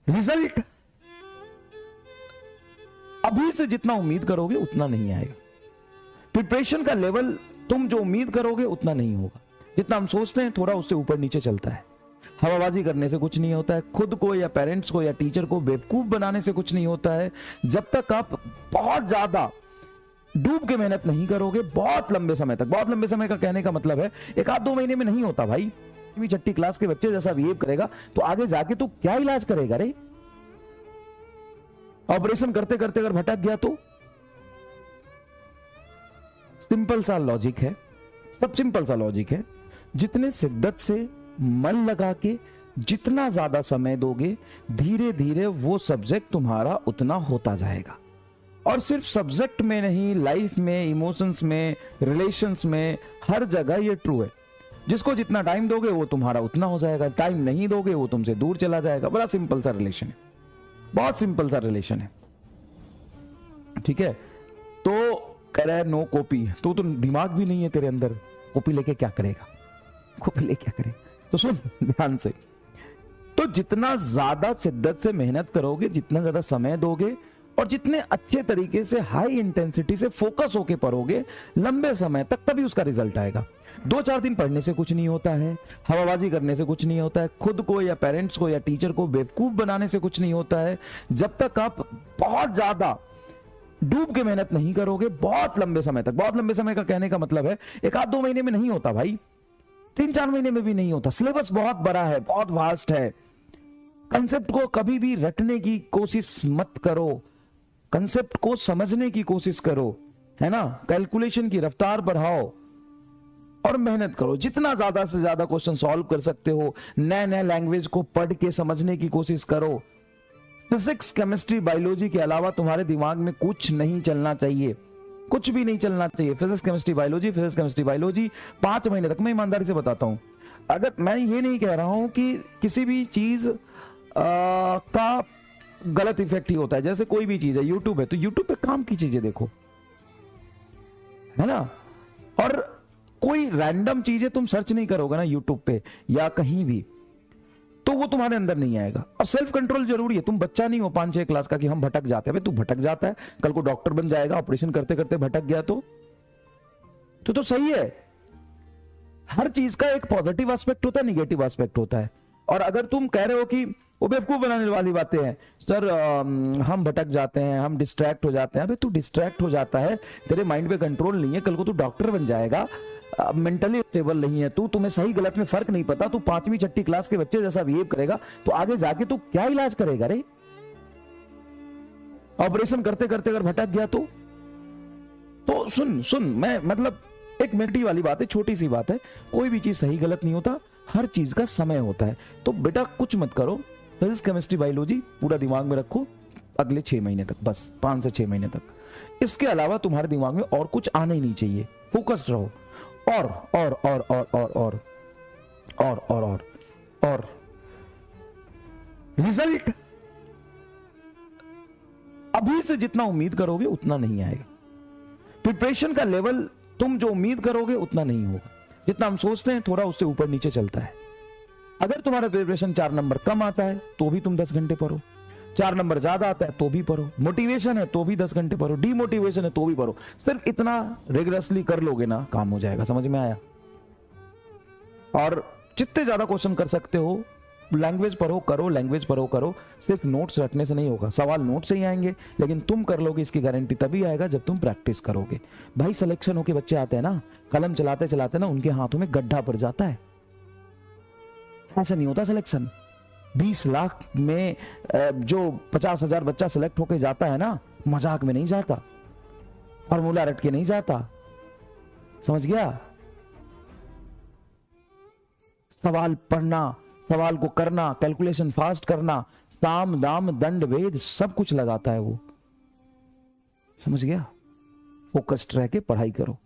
Result अभी से जितना उम्मीद करोगे उतना नहीं आएगा। प्रिपरेशन का लेवल तुम जो उम्मीद करोगे उतना नहीं होगा। जितना हम सोचते हैं थोड़ा उससे ऊपर नीचे चलता है। हवाबाजी करने से कुछ नहीं होता है। खुद को या पेरेंट्स को या टीचर को बेवकूफ बनाने से कुछ नहीं होता है। जब तक आप बहुत ज्यादा डूब के मेहनत नहीं करोगे बहुत लंबे समय तक, बहुत लंबे समय का कहने का मतलब है एक आध 2 महीने में नहीं होता भाई। छठी क्लास के बच्चे जैसा बिहेव करेगा तो आगे जाके तू क्या इलाज करेगा रे? ऑपरेशन करते करते अगर भटक गया तो? सिंपल सा लॉजिक है, सब सिंपल सा लॉजिक है। जितने शिद्दत से मन लगा के जितना ज्यादा समय दोगे धीरे धीरे वो सब्जेक्ट तुम्हारा उतना होता जाएगा। और सिर्फ सब्जेक्ट में नहीं, लाइफ में, इमोशंस में, रिलेशंस में, हर जगह ये ट्रू है। जिसको जितना टाइम दोगे वो तुम्हारा उतना हो जाएगा। टाइम नहीं दोगे वो तुमसे दूर चला जाएगा। बड़ा सिंपल सा रिलेशन है, बहुत सिंपल सा रिलेशन है। ठीक है, तो कह रहा है नो कॉपी, तो दिमाग भी नहीं है तेरे अंदर, कॉपी लेके क्या करेगा? कॉपी लेके क्या करेगा? तो सुन ध्यान से, तो जितना ज्यादा शिद्दत से मेहनत करोगे, जितना ज्यादा समय दोगे और जितने अच्छे तरीके से हाई इंटेंसिटी से फोकस होके पढ़ोगे लंबे समय तक, तभी उसका रिजल्ट आएगा। 2-4 दिन पढ़ने से कुछ नहीं होता है। हवाबाजी करने से कुछ नहीं होता है। खुद को या पेरेंट्स को या टीचर को बेवकूफ बनाने से कुछ नहीं होता है। जब तक आप बहुत ज्यादा डूब के मेहनत नहीं करोगे बहुत लंबे समय तक, बहुत लंबे समय का कहने का मतलब है एक आध 2 महीने में नहीं होता भाई, 3-4 महीने में भी नहीं होता। सिलेबस बहुत बड़ा है, बहुत वास्ट है। कंसेप्ट को कभी भी रटने की कोशिश मत करो, कंसेप्ट को समझने की कोशिश करो, है ना। कैलकुलेशन की रफ्तार बढ़ाओ और मेहनत करो। जितना ज्यादा से ज्यादा क्वेश्चन सॉल्व कर सकते हो, नए नए लैंग्वेज को पढ़ के समझने की कोशिश करो। फिजिक्स, केमिस्ट्री, बायोलॉजी के अलावा तुम्हारे दिमाग में कुछ नहीं चलना चाहिए, कुछ भी नहीं चलना चाहिए। Physics chemistry biology, physics chemistry biology 5 महीने तक। मैं ईमानदारी से बताता हूं, अगर मैं ये नहीं कह रहा हूं कि किसी भी चीज का गलत इफेक्ट ही होता है। जैसे कोई भी चीज है, यूट्यूब है तो यूट्यूब पे काम की चीजें देखो, है ना। और कोई रैंडम चीजें तुम सर्च नहीं करोगे ना यूट्यूब पे या कहीं भी, तो वो तुम्हारे अंदर नहीं आएगा। अब सेल्फ कंट्रोल जरूरी है। तुम बच्चा नहीं हो 5-6 क्लास का कि हम भटक जाते हैं। तू भटक जाता है, कल को डॉक्टर बन जाएगा, ऑपरेशन करते करते भटक गया तो सही है। हर चीज का एक पॉजिटिव एस्पेक्ट होता है, निगेटिव एस्पेक्ट होता है। और अगर तुम कह रहे हो कि वो बेवकूफ बनाने वाली बातें हैं सर, हम भटक जाते हैं, हम डिस्ट्रैक्ट हो जाते हैं। अबे तू डिस्ट्रैक्ट हो जाता है, तेरे माइंड पे कंट्रोल नहीं है, कल को तू डॉक्टर बन जाएगा, मेंटली स्टेबल नहीं है तू, तुम्हें सही गलत में फर्क नहीं पता, तू 5वीं-6ठी क्लास के बच्चे जैसा बिहेव करेगा तो आगे जाके तू क्या इलाज करेगा रे? ऑपरेशन करते करते अगर भटक गया तो सुन मैं मतलब एक मिनटी वाली बात है, छोटी सी बात है। कोई भी चीज सही गलत नहीं होता, हर चीज का समय होता है। तो बेटा कुछ मत करो, फिजिक्स केमिस्ट्री बायोलॉजी पूरा दिमाग में रखो अगले 6 महीने तक, बस 5 से 6 महीने तक। इसके अलावा तुम्हारे दिमाग में और कुछ आना ही नहीं चाहिए। फोकस्ड रहो और और और और और और और और और और रिजल्ट अभी से जितना उम्मीद करोगे उतना नहीं आएगा। प्रिपरेशन का लेवल तुम जो उम्मीद करोगे उतना नहीं होगा। जितना हम सोचते हैं थोड़ा उससे ऊपर नीचे चलता है। अगर तुम्हारा प्रिपरेशन 4 नंबर कम आता है तो भी तुम 10 घंटे पढ़ो, 4 नंबर ज्यादा आता है तो भी पढ़ो, मोटिवेशन है तो भी 10 घंटे पढ़ो, डीमोटिवेशन है तो भी पढ़ो। सिर्फ इतना रिगरसली कर लोगे ना, काम हो जाएगा। समझ में आया? और जितने ज्यादा क्वेश्चन कर सकते हो, लैंग्वेज पढ़ो करो, लैंग्वेज पढ़ो करो। सिर्फ नोट्स रटने से नहीं होगा, सवाल नोट से ही आएंगे, लेकिन तुम कर लोगे इसकी गारंटी तभी आएगा जब तुम प्रैक्टिस करोगे। भाई सिलेक्शन होके बच्चे आते हैं ना, कलम चलाते चलाते ना उनके हाथों में गड्ढा पड़ जाता है। ऐसा नहीं होता सिलेक्शन। 20 लाख में जो 50,000 बच्चा सिलेक्ट होके जाता है ना, मजाक में नहीं जाता, फॉर्मूला रट के नहीं जाता। समझ गया? सवाल पढ़ना, सवाल को करना, कैलकुलेशन फास्ट करना, साम दाम दंड भेद सब कुछ लगाता है वो। समझ गया? फोकस्ड रह के पढ़ाई करो।